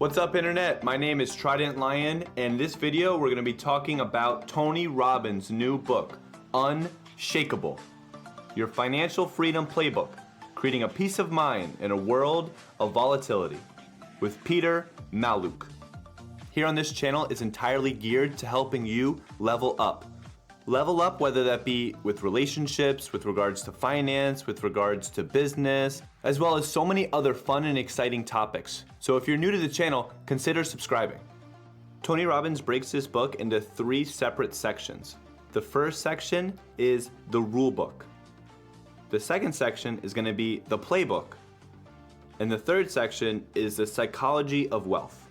What's up, Internet? My name is TridentLion, and in this video we're going to be talking about Tony Robbins' new book, Unshakeable, Your Financial Freedom Playbook, Creating a Peace of Mind in a World of Volatility, with Peter Mallouk. Here on this channel is entirely geared to helping you level up. Level up, whether that be with relationships, with regards to finance, with regards to business, as well as so many other fun and exciting topics. So if you're new to the channel, consider subscribing. Tony Robbins breaks this book into 3 separate sections. The first section is the rule book. The second section is going to be the playbook. And the third section is the psychology of wealth.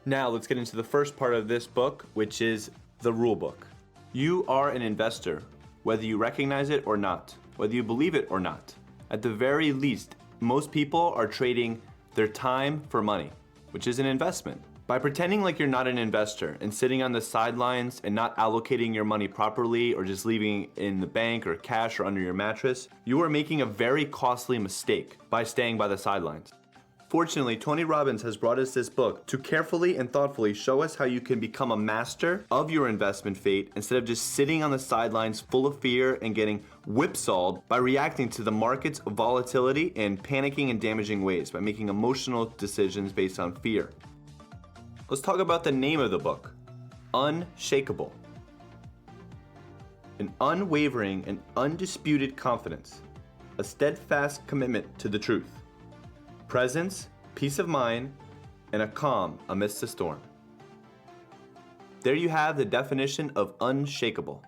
Now let's get into the first part of this book, which is the rule book. You are an investor, whether you recognize it or not, whether you believe it or not. At the very least, most people are trading their time for money, which is an investment. By pretending like you're not an investor and sitting on the sidelines and not allocating your money properly or just leaving it in the bank or cash or under your mattress, you are making a very costly mistake by staying by the sidelines. Fortunately, Tony Robbins has brought us this book to carefully and thoughtfully show us how you can become a master of your investment fate instead of just sitting on the sidelines full of fear and getting whipsawed by reacting to the market's volatility in panicking and damaging ways by making emotional decisions based on fear. Let's talk about the name of the book, Unshakeable. An unwavering and undisputed confidence, a steadfast commitment to the truth. Presence, peace of mind, and a calm amidst the storm. There you have the definition of unshakable.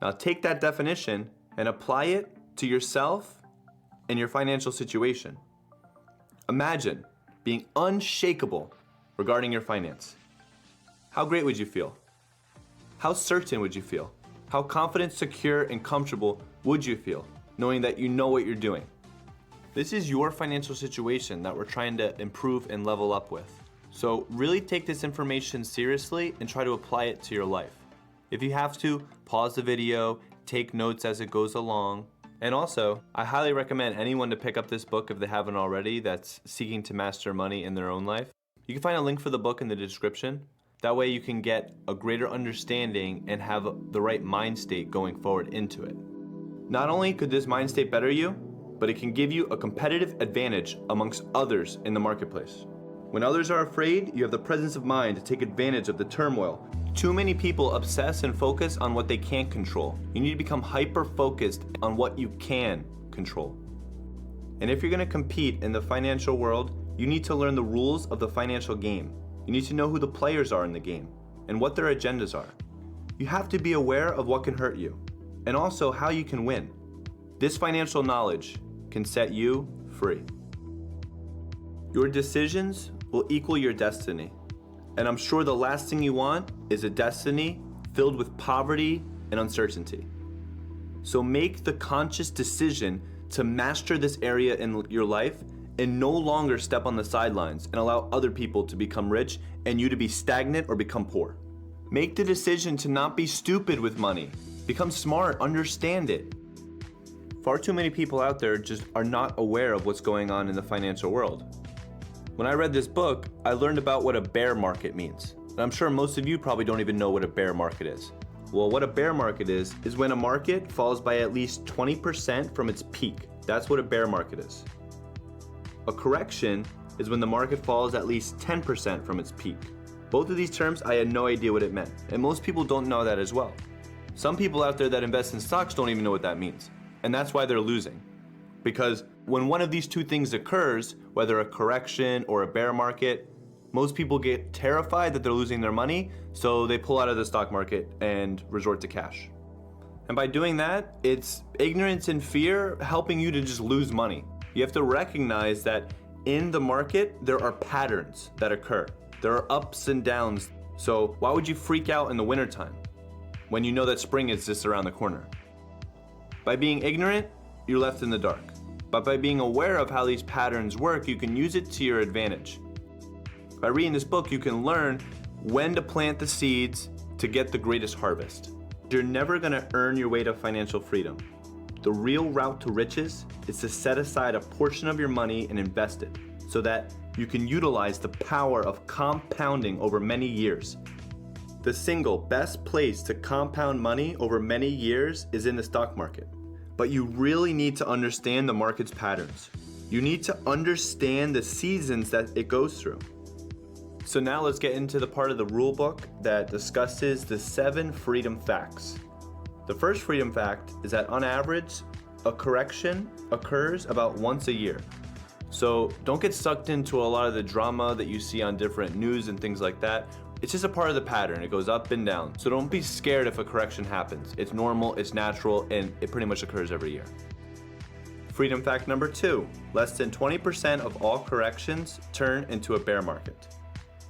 Now take that definition and apply it to yourself and your financial situation. Imagine being unshakable regarding your finance. How great would you feel? How certain would you feel? How confident, secure, and comfortable would you feel knowing that you know what you're doing? This is your financial situation that we're trying to improve and level up with. So really take this information seriously and try to apply it to your life. If you have to, pause the video, take notes as it goes along. And also, I highly recommend anyone to pick up this book if they haven't already that's seeking to master money in their own life. You can find a link for the book in the description. That way you can get a greater understanding and have the right mind state going forward into it. Not only could this mind state better you, but it can give you a competitive advantage amongst others in the marketplace. When others are afraid, you have the presence of mind to take advantage of the turmoil. Too many people obsess and focus on what they can't control. You need to become hyper-focused on what you can control. And if you're going to compete in the financial world, you need to learn the rules of the financial game. You need to know who the players are in the game and what their agendas are. You have to be aware of what can hurt you and also how you can win. This financial knowledge can set you free. Your decisions will equal your destiny. And I'm sure the last thing you want is a destiny filled with poverty and uncertainty. So make the conscious decision to master this area in your life and no longer step on the sidelines and allow other people to become rich and you to be stagnant or become poor. Make the decision to not be stupid with money. Become smart, understand it. Far too many people out there just are not aware of what's going on in the financial world. When I read this book, I learned about what a bear market means. And I'm sure most of you probably don't even know what a bear market is. Well, what a bear market is when a market falls by at least 20% from its peak. That's what a bear market is. A correction is when the market falls at least 10% from its peak. Both of these terms, I had no idea what it meant. And most people don't know that as well. Some people out there that invest in stocks don't even know what that means. And that's why they're losing. Because when one of these two things occurs, whether a correction or a bear market, most people get terrified that they're losing their money, so they pull out of the stock market and resort to cash. And by doing that, it's ignorance and fear helping you to just lose money. You have to recognize that in the market, there are patterns that occur. There are ups and downs. So why would you freak out in the wintertime when you know that spring is just around the corner? By being ignorant, you're left in the dark. But by being aware of how these patterns work, you can use it to your advantage. By reading this book, you can learn when to plant the seeds to get the greatest harvest. You're never gonna earn your way to financial freedom. The real route to riches is to set aside a portion of your money and invest it so that you can utilize the power of compounding over many years. The single best place to compound money over many years is in the stock market. But you really need to understand the market's patterns. You need to understand the seasons that it goes through. So now let's get into the part of the rule book that discusses the 7 freedom facts. The first freedom fact is that on average, a correction occurs about once a year. So don't get sucked into a lot of the drama that you see on different news and things like that. It's just a part of the pattern. It goes up and down. So don't be scared if a correction happens. It's normal, it's natural, and it pretty much occurs every year. Freedom fact number 2, less than 20% of all corrections turn into a bear market.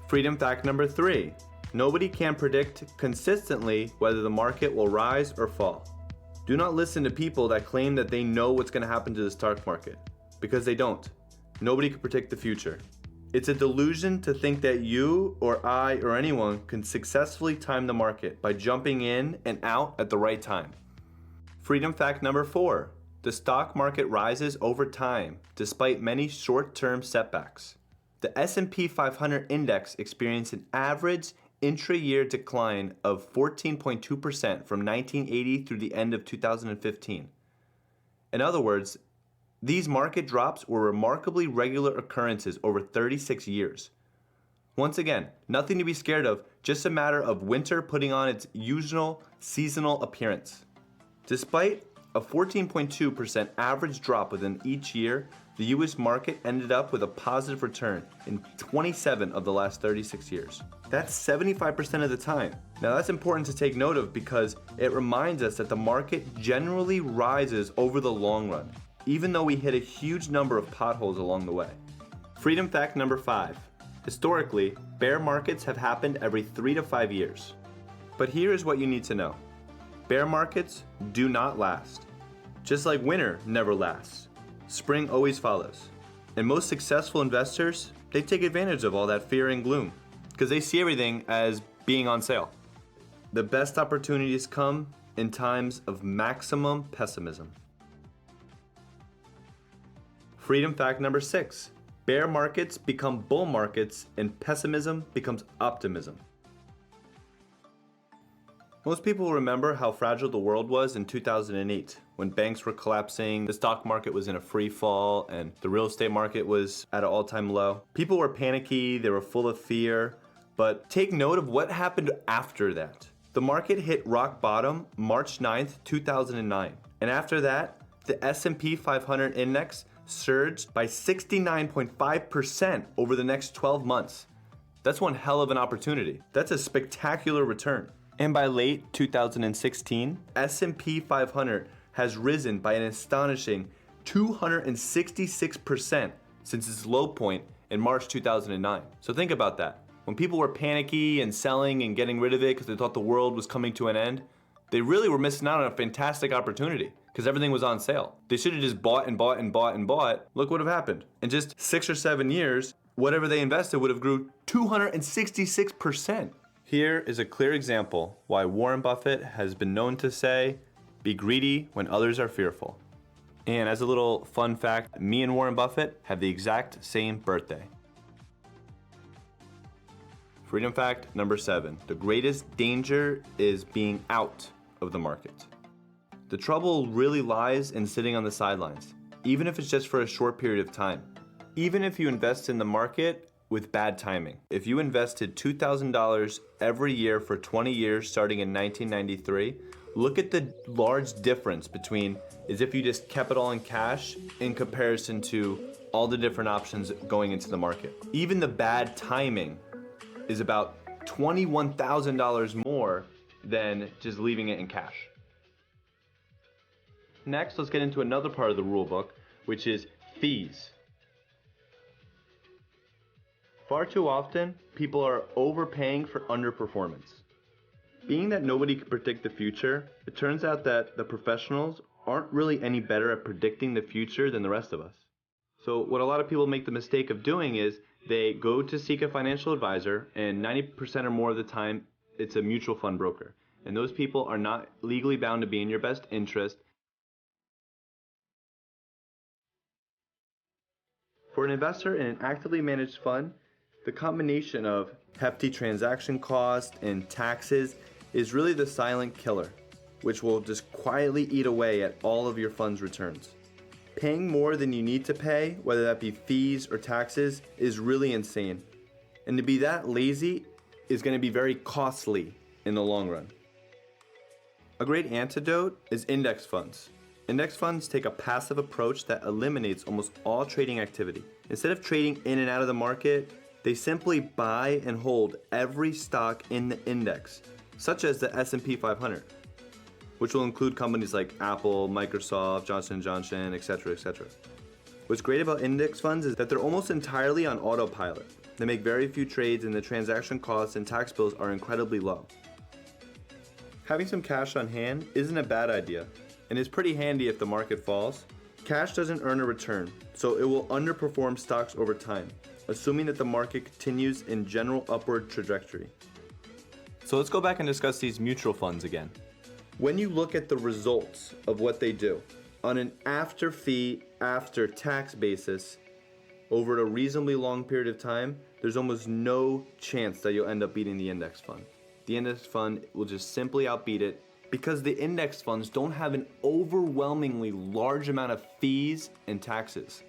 Freedom fact number 3, nobody can predict consistently whether the market will rise or fall. Do not listen to people that claim that they know what's going to happen to the stock market, because they don't. Nobody can predict the future. It's a delusion to think that you or I or anyone can successfully time the market by jumping in and out at the right time. Freedom fact number 4, the stock market rises over time despite many short-term setbacks. The S&P 500 index experienced an average intra-year decline of 14.2% from 1980 through the end of 2015. In other words, these market drops were remarkably regular occurrences over 36 years. Once again, nothing to be scared of, just a matter of winter putting on its usual seasonal appearance. Despite a 14.2% average drop within each year, the US market ended up with a positive return in 27 of the last 36 years. That's 75% of the time. Now that's important to take note of because it reminds us that the market generally rises over the long run, even though we hit a huge number of potholes along the way. Freedom fact number 5. Historically, bear markets have happened every 3 to 5 years. But here is what you need to know. Bear markets do not last. Just like winter never lasts, spring always follows. And most successful investors, they take advantage of all that fear and gloom because they see everything as being on sale. The best opportunities come in times of maximum pessimism. Freedom fact number 6. Bear markets become bull markets and pessimism becomes optimism. Most people remember how fragile the world was in 2008 when banks were collapsing, the stock market was in a free fall, and the real estate market was at an all-time low. People were panicky, they were full of fear, but take note of what happened after that. The market hit rock bottom March 9th, 2009, and after that, the S&P 500 index surged by 69.5% over the next 12 months. That's one hell of an opportunity. That's a spectacular return. And by late 2016, S&P 500 has risen by an astonishing 266% since its low point in March 2009. So think about that. When people were panicky and selling and getting rid of it because they thought the world was coming to an end, they really were missing out on a fantastic opportunity because everything was on sale. They should have just bought and bought and bought and bought. Look what would have happened. In just 6 or 7 years, whatever they invested would have grew 266%. Here is a clear example why Warren Buffett has been known to say, be greedy when others are fearful. And as a little fun fact, me and Warren Buffett have the exact same birthday. Freedom fact number 7. The greatest danger is being out of the market. The trouble really lies in sitting on the sidelines, even if it's just for a short period of time. Even if you invest in the market with bad timing. If you invested $2,000 every year for 20 years starting in 1993, look at the large difference between as if you just kept it all in cash in comparison to all the different options going into the market. Even the bad timing is about $21,000 more than just leaving it in cash. Next, let's get into another part of the rule book, which is fees. Far too often, people are overpaying for underperformance. Being that nobody can predict the future, it turns out that the professionals aren't really any better at predicting the future than the rest of us. So what a lot of people make the mistake of doing is they go to seek a financial advisor, and 90% or more of the time, it's a mutual fund broker. And those people are not legally bound to be in your best interest. For an investor in an actively managed fund, the combination of hefty transaction costs and taxes is really the silent killer, which will just quietly eat away at all of your fund's returns. Paying more than you need to pay, whether that be fees or taxes, is really insane. And to be that lazy is going to be very costly in the long run. A great antidote is index funds. Index funds take a passive approach that eliminates almost all trading activity. Instead of trading in and out of the market, they simply buy and hold every stock in the index, such as the S&P 500, which will include companies like Apple, Microsoft, Johnson & Johnson, etc., etc. What's great about index funds is that they're almost entirely on autopilot. They make very few trades and the transaction costs and tax bills are incredibly low. Having some cash on hand isn't a bad idea, and is pretty handy if the market falls. Cash doesn't earn a return, so it will underperform stocks over time, assuming that the market continues in general upward trajectory. So let's go back and discuss these mutual funds again. When you look at the results of what they do, on an after fee, after tax basis, over a reasonably long period of time, there's almost no chance that you'll end up beating the index fund. The index fund will just simply outbeat it because the index funds don't have an overwhelmingly large amount of fees and taxes.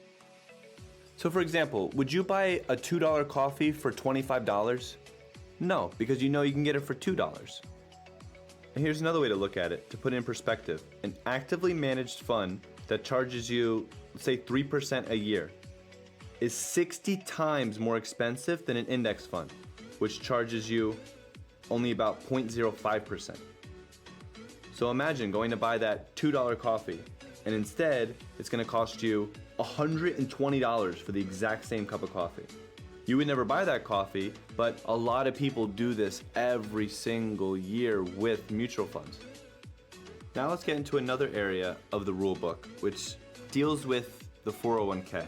So for example, would you buy a $2 coffee for $25? No, because you know you can get it for $2. And here's another way to look at it, to put it in perspective. An actively managed fund that charges you, let's say 3% a year, is 60 times more expensive than an index fund, which charges you only about 0.05%. So imagine going to buy that $2 coffee, and instead it's going to cost you $120 for the exact same cup of coffee. You would never buy that coffee, but a lot of people do this every single year with mutual funds. Now let's get into another area of the rule book, which deals with the 401k.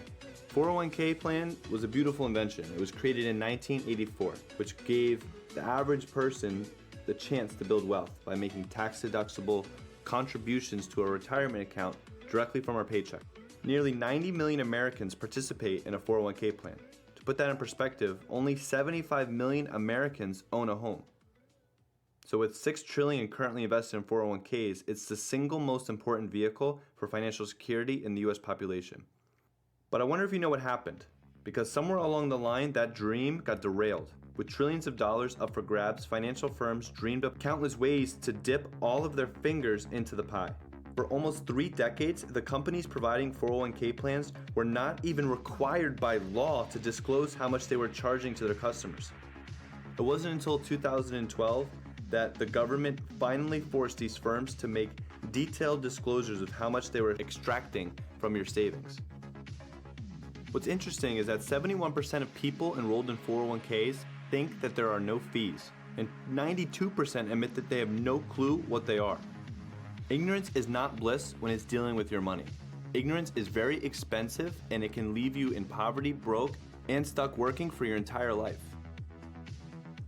401k plan was a beautiful invention. It was created in 1984, which gave the average person the chance to build wealth by making tax-deductible contributions to a retirement account directly from our paycheck. Nearly 90 million Americans participate in a 401k plan. To put that in perspective, only 75 million Americans own a home. So with $6 trillion currently invested in 401ks, it's the single most important vehicle for financial security in the US population. But I wonder if you know what happened, because somewhere along the line that dream got derailed. With trillions of dollars up for grabs, financial firms dreamed up countless ways to dip all of their fingers into the pie. For almost 3 decades, the companies providing 401k plans were not even required by law to disclose how much they were charging to their customers. It wasn't until 2012 that the government finally forced these firms to make detailed disclosures of how much they were extracting from your savings. What's interesting is that 71% of people enrolled in 401ks think that there are no fees, and 92% admit that they have no clue what they are. Ignorance is not bliss when it's dealing with your money. Ignorance is very expensive, and it can leave you in poverty, broke, and stuck working for your entire life.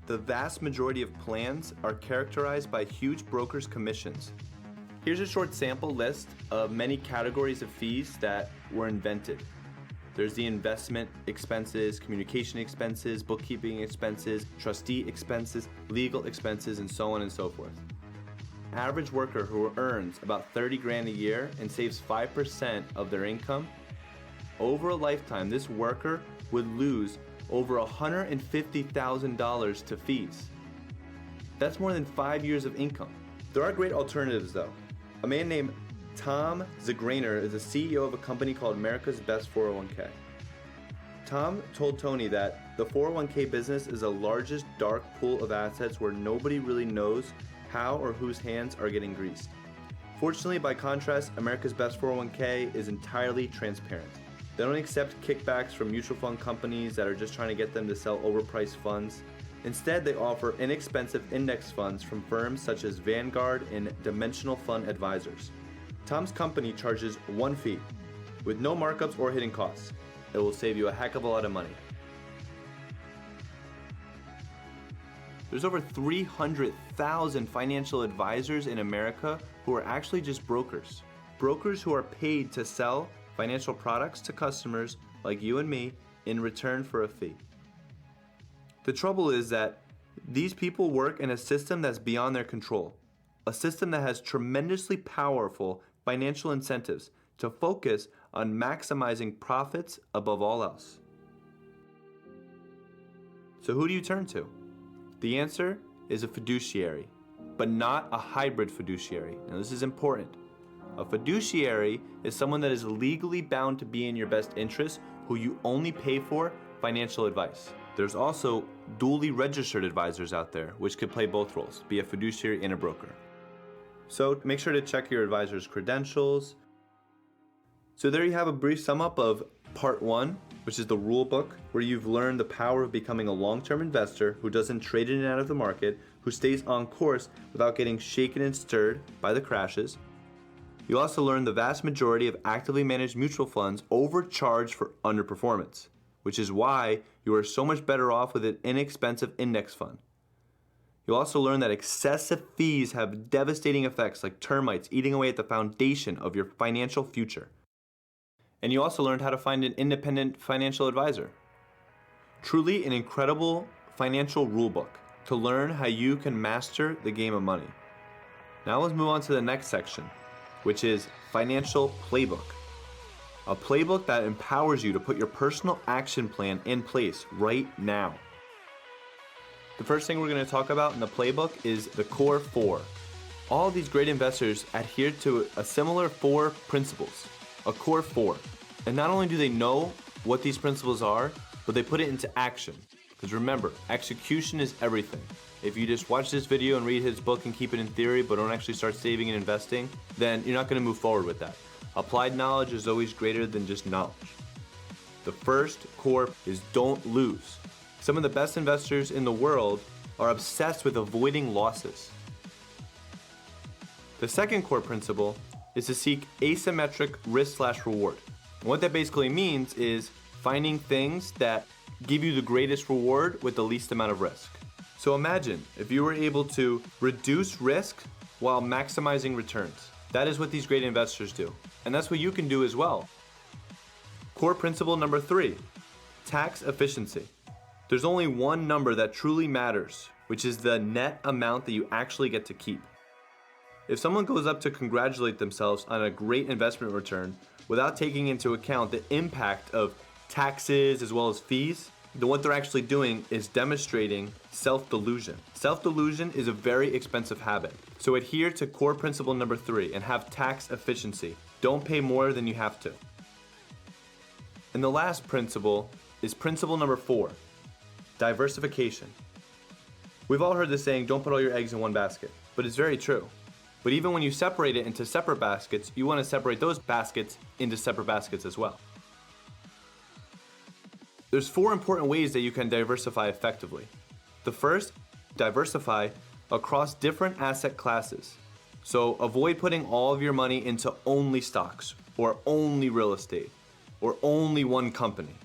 The vast majority of plans are characterized by huge brokers' commissions. Here's a short sample list of many categories of fees that were invented. There's the investment expenses, communication expenses, bookkeeping expenses, trustee expenses, legal expenses, and so on and so forth. Average worker who earns about 30 grand a year and saves 5% of their income, over a lifetime, this worker would lose over $150,000 to fees. That's more than 5 years of income. There are great alternatives though. A man named Tom Zagrainer is the CEO of a company called America's Best 401k. Tom told Tony that the 401k business is the largest dark pool of assets where nobody really knows how or whose hands are getting greased. Fortunately, by contrast, America's Best 401k is entirely transparent. They don't accept kickbacks from mutual fund companies that are just trying to get them to sell overpriced funds. Instead, they offer inexpensive index funds from firms such as Vanguard and Dimensional Fund Advisors. Tom's company charges one fee, with no markups or hidden costs. It will save you a heck of a lot of money. There's over 300,000 financial advisors in America who are actually just brokers. Brokers who are paid to sell financial products to customers like you and me, in return for a fee. The trouble is that these people work in a system that's beyond their control, a system that has tremendously powerful financial incentives to focus on maximizing profits above all else. So who do you turn to? The answer is a fiduciary, but not a hybrid fiduciary. Now this is important. A fiduciary is someone that is legally bound to be in your best interest, who you only pay for financial advice. There's also duly registered advisors out there, which could play both roles, be a fiduciary and a broker. So make sure to check your advisor's credentials. So there you have a brief sum up of part 1, which is the rule book, where you've learned the power of becoming a long-term investor who doesn't trade in and out of the market, who stays on course without getting shaken and stirred by the crashes. You also learned the vast majority of actively managed mutual funds overcharge for underperformance, which is why you are so much better off with an inexpensive index fund. You'll also learn that excessive fees have devastating effects like termites eating away at the foundation of your financial future. And you also learned how to find an independent financial advisor. Truly an incredible financial rulebook to learn how you can master the game of money. Now let's move on to the next section, which is Financial Playbook. A playbook that empowers you to put your personal action plan in place right now. The first thing we're going to talk about in the playbook is the core 4. All these great investors adhere to a similar 4 principles, a core 4. And not only do they know what these principles are, but they put it into action. Because remember, execution is everything. If you just watch this video and read his book and keep it in theory, but don't actually start saving and investing, then you're not going to move forward with that. Applied knowledge is always greater than just knowledge. The first core is don't lose. Some of the best investors in the world are obsessed with avoiding losses. The second core principle is to seek asymmetric risk/reward. And what that basically means is finding things that give you the greatest reward with the least amount of risk. So imagine if you were able to reduce risk while maximizing returns. That is what these great investors do. And that's what you can do as well. Core principle number 3, tax efficiency. There's only one number that truly matters, which is the net amount that you actually get to keep. If someone goes up to congratulate themselves on a great investment return without taking into account the impact of taxes as well as fees, then what they're actually doing is demonstrating self-delusion. Self-delusion is a very expensive habit. So adhere to core principle number 3 and have tax efficiency. Don't pay more than you have to. And the last principle is principle number 4, diversification. We've all heard the saying, don't put all your eggs in one basket, but it's very true. But even when you separate it into separate baskets, you want to separate those baskets into separate baskets as well. There's 4 important ways that you can diversify effectively. The first, diversify across different asset classes. So avoid putting all of your money into only stocks, or only real estate, or only one company.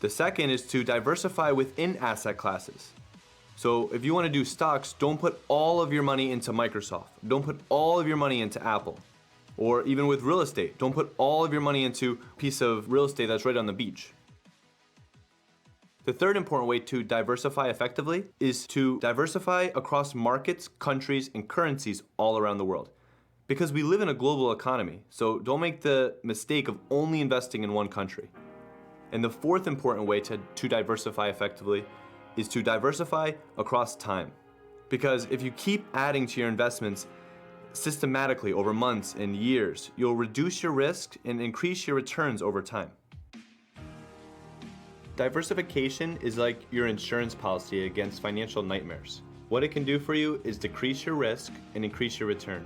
The second is to diversify within asset classes. So if you want to do stocks, don't put all of your money into Microsoft. Don't put all of your money into Apple. Or even with real estate, don't put all of your money into a piece of real estate that's right on the beach. The third important way to diversify effectively is to diversify across markets, countries, and currencies all around the world. Because we live in a global economy, so don't make the mistake of only investing in one country. And the fourth important way to diversify effectively is to diversify across time. Because if you keep adding to your investments systematically over months and years, you'll reduce your risk and increase your returns over time. Diversification is like your insurance policy against financial nightmares. What it can do for you is decrease your risk and increase your return.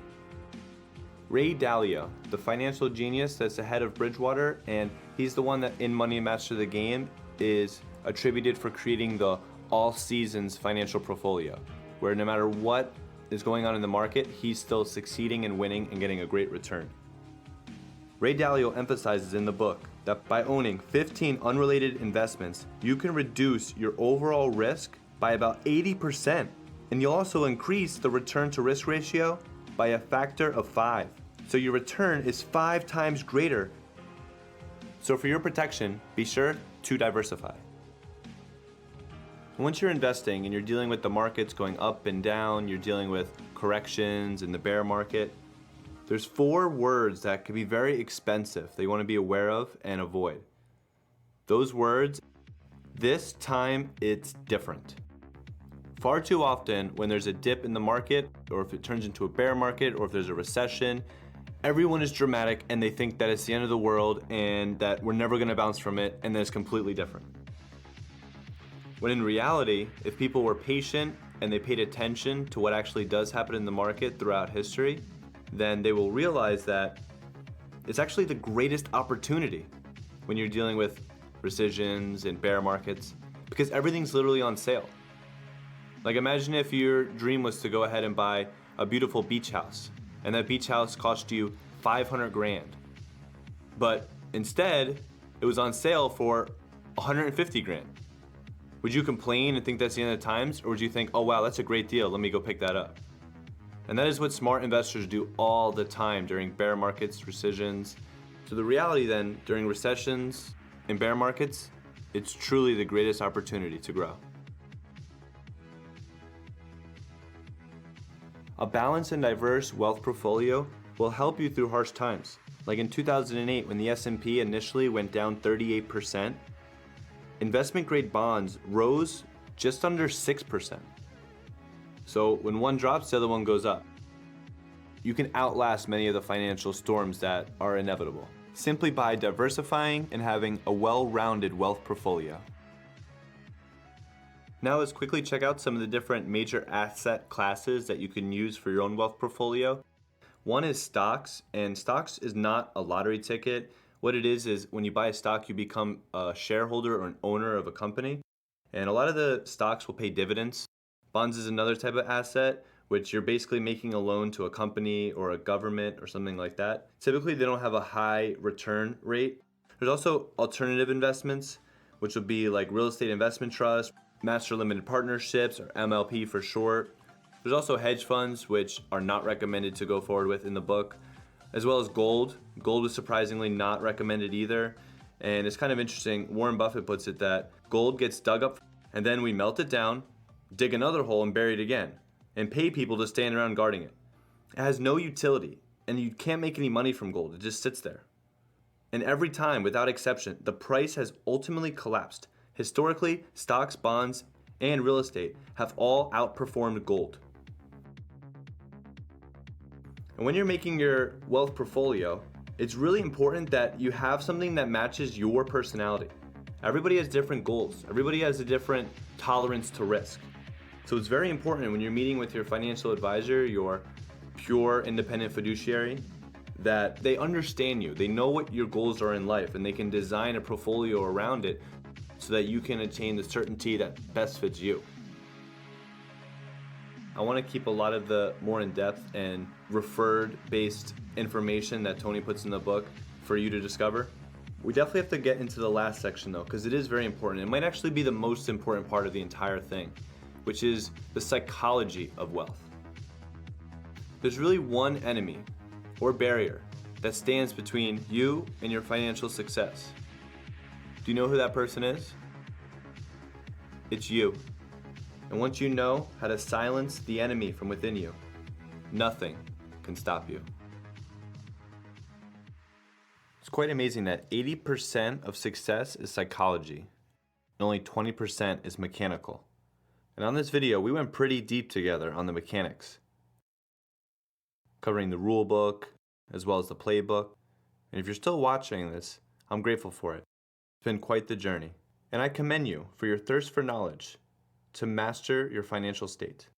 Ray Dalio, the financial genius that's the head of Bridgewater, and he's the one that in Money Master the Game is attributed for creating the all seasons financial portfolio, where no matter what is going on in the market, he's still succeeding and winning and getting a great return. Ray Dalio emphasizes in the book that by owning 15 unrelated investments, you can reduce your overall risk by about 80%, and you'll also increase the return to risk ratio by a factor of 5. So your return is 5 times greater. So for your protection, be sure to diversify. Once you're investing and you're dealing with the markets going up and down, you're dealing with corrections in the bear market, there's 4 words that can be very expensive that you want to be aware of and avoid. Those words, this time it's different. Far too often when there's a dip in the market, or if it turns into a bear market, or if there's a recession, everyone is dramatic and they think that it's the end of the world and that we're never going to bounce from it, and that it's completely different. When in reality, if people were patient and they paid attention to what actually does happen in the market throughout history, then they will realize that it's actually the greatest opportunity when you're dealing with recessions and bear markets, because everything's literally on sale. Like, imagine if your dream was to go ahead and buy a beautiful beach house, and that beach house cost you 500 grand. But instead, it was on sale for 150 grand. Would you complain and think that's the end of the times? Or would you think, oh wow, that's a great deal, let me go pick that up? And that is what smart investors do all the time during bear markets, recessions. So the reality then, during recessions and bear markets, it's truly the greatest opportunity to grow. A balanced and diverse wealth portfolio will help you through harsh times. Like in 2008, when the S&P initially went down 38%, investment grade bonds rose just under 6%. So when one drops, the other one goes up. You can outlast many of the financial storms that are inevitable, simply by diversifying and having a well-rounded wealth portfolio. Now let's quickly check out some of the different major asset classes that you can use for your own wealth portfolio. One is stocks, and stocks is not a lottery ticket. What it is when you buy a stock, you become a shareholder or an owner of a company. And a lot of the stocks will pay dividends. Bonds is another type of asset, which you're basically making a loan to a company or a government or something like that. Typically, they don't have a high return rate. There's also alternative investments, which would be like real estate investment trusts, master limited partnerships, or MLP for short. There's also hedge funds, which are not recommended to go forward with in the book, as well as gold. Gold is surprisingly not recommended either. And it's kind of interesting, Warren Buffett puts it that gold gets dug up and then we melt it down, dig another hole and bury it again, and pay people to stand around guarding it. It has no utility, and you can't make any money from gold. It just sits there. And every time, without exception, the price has ultimately collapsed. Historically, stocks, bonds, and real estate have all outperformed gold. And when you're making your wealth portfolio, it's really important that you have something that matches your personality. Everybody has different goals. Everybody has a different tolerance to risk. So it's very important when you're meeting with your financial advisor, your pure independent fiduciary, that they understand you. They know what your goals are in life, and they can design a portfolio around it so that you can attain the certainty that best fits you. I want to keep a lot of the more in-depth and referred-based information that Tony puts in the book for you to discover. We definitely have to get into the last section though, because it is very important. It might actually be the most important part of the entire thing, which is the psychology of wealth. There's really one enemy or barrier that stands between you and your financial success. Do you know who that person is? It's you. And once you know how to silence the enemy from within you, nothing can stop you. It's quite amazing that 80% of success is psychology, and only 20% is mechanical. And on this video, we went pretty deep together on the mechanics, covering the rule book as well as the playbook. And if you're still watching this, I'm grateful for it. It's been quite the journey. And I commend you for your thirst for knowledge to master your financial state.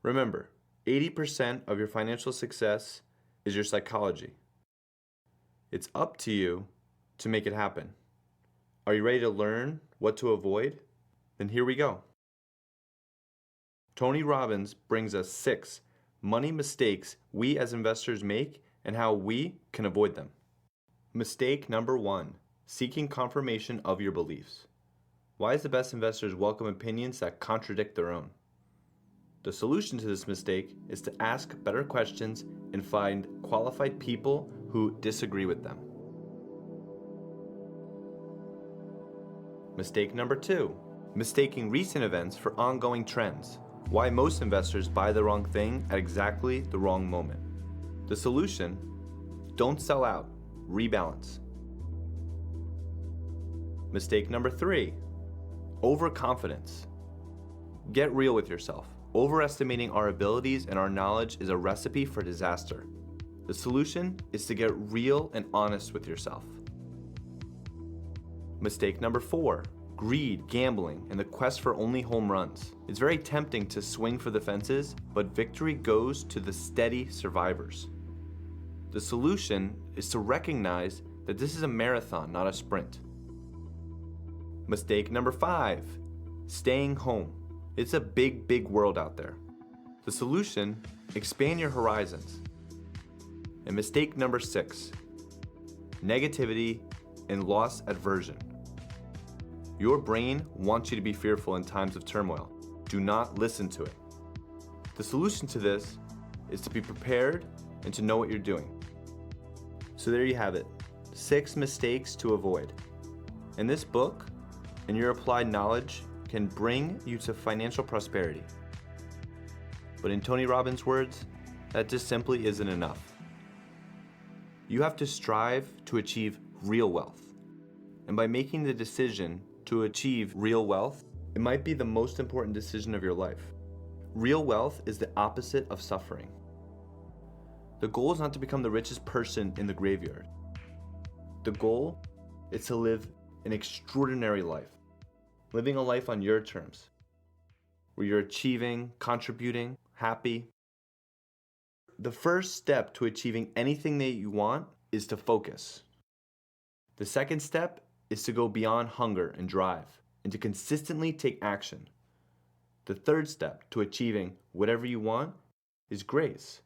Remember, 80% of your financial success is your psychology. It's up to you to make it happen. Are you ready to learn what to avoid? Then here we go. Tony Robbins brings us 6 money mistakes we as investors make and how we can avoid them. Mistake number 1, seeking confirmation of your beliefs. Why is the best investors welcome opinions that contradict their own? The solution to this mistake is to ask better questions and find qualified people who disagree with them. Mistake number 2, mistaking recent events for ongoing trends. Why most investors buy the wrong thing at exactly the wrong moment. The solution: don't sell out, rebalance. Mistake number 3, overconfidence. Get real with yourself. Overestimating our abilities and our knowledge is a recipe for disaster. The solution is to get real and honest with yourself. Mistake number 4, greed, gambling, and the quest for only home runs. It's very tempting to swing for the fences, but victory goes to the steady survivors. The solution is to recognize that this is a marathon, not a sprint. Mistake number 5, staying home. It's a big, big world out there. The solution: expand your horizons. And mistake number 6, negativity and loss aversion. Your brain wants you to be fearful in times of turmoil. Do not listen to it. The solution to this is to be prepared and to know what you're doing. So there you have it, 6 mistakes to avoid. And this book and your applied knowledge can bring you to financial prosperity. But in Tony Robbins' words, that just simply isn't enough. You have to strive to achieve real wealth. And by making the decision to achieve real wealth, it might be the most important decision of your life. Real wealth is the opposite of suffering. The goal is not to become the richest person in the graveyard. The goal is to live an extraordinary life, living a life on your terms, where you're achieving, contributing, happy. The first step to achieving anything that you want is to focus. The second step is to go beyond hunger and drive, and to consistently take action. The third step to achieving whatever you want is grace.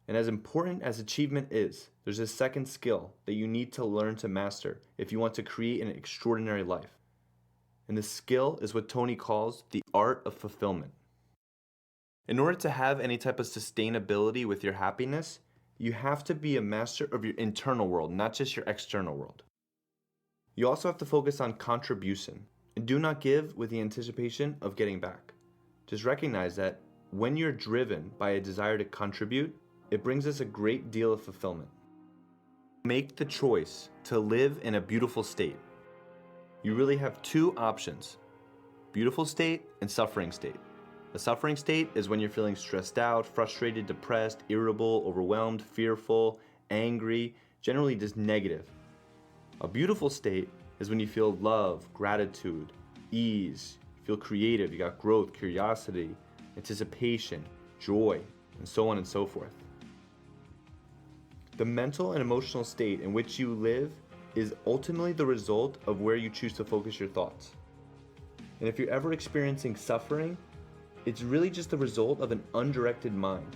And as important as achievement is, there's a second skill that you need to learn to master if you want to create an extraordinary life. And the skill is what Tony calls the art of fulfillment. In order to have any type of sustainability with your happiness, you have to be a master of your internal world, not just your external world. You also have to focus on contribution, and do not give with the anticipation of getting back. Just recognize that when you're driven by a desire to contribute, it brings us a great deal of fulfillment. Make the choice to live in a beautiful state. You really have 2 options: beautiful state and suffering state. A suffering state is when you're feeling stressed out, frustrated, depressed, irritable, overwhelmed, fearful, angry, generally just negative. A beautiful state is when you feel love, gratitude, ease, you feel creative, you got growth, curiosity, anticipation, joy, and so on and so forth. The mental and emotional state in which you live is ultimately the result of where you choose to focus your thoughts. And if you're ever experiencing suffering, it's really just the result of an undirected mind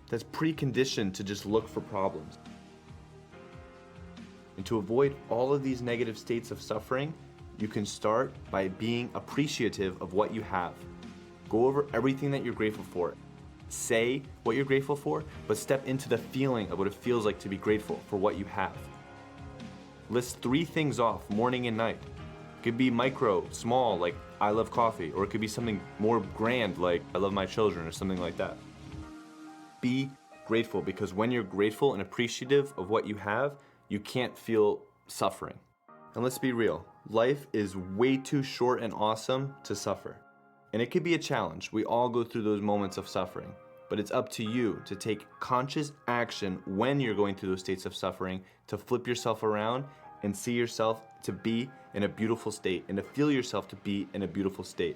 that's preconditioned to just look for problems. And to avoid all of these negative states of suffering, you can start by being appreciative of what you have. Go over everything that you're grateful for. Say what you're grateful for, but step into the feeling of what it feels like to be grateful for what you have. List 3 things off morning and night. It could be micro, small, like I love coffee, or it could be something more grand like I love my children or something like that. Be grateful, because when you're grateful and appreciative of what you have, you can't feel suffering. And let's be real, life is way too short and awesome to suffer. And it could be a challenge. We all go through those moments of suffering, but it's up to you to take conscious action when you're going through those states of suffering to flip yourself around and see yourself to be in a beautiful state and to feel yourself to be in a beautiful state.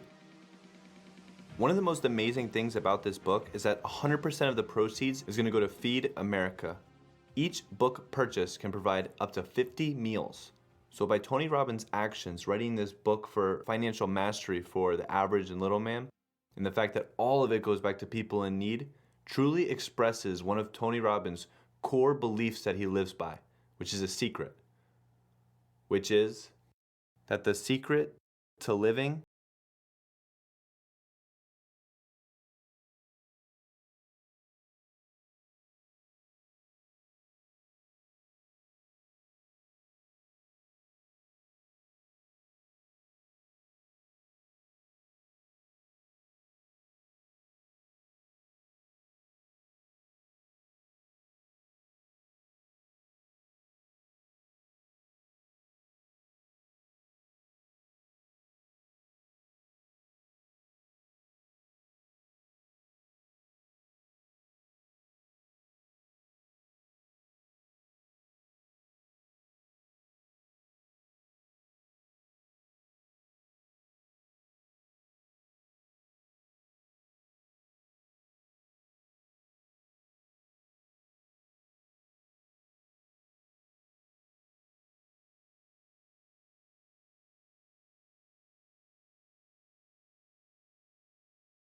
One of the most amazing things about this book is that 100% of the proceeds is going to go to Feed America. Each book purchase can provide up to 50 meals. So by Tony Robbins' actions, writing this book for financial mastery for the average and little man, and the fact that all of it goes back to people in need, truly expresses one of Tony Robbins' core beliefs that he lives by, which is a secret, which is that the secret to living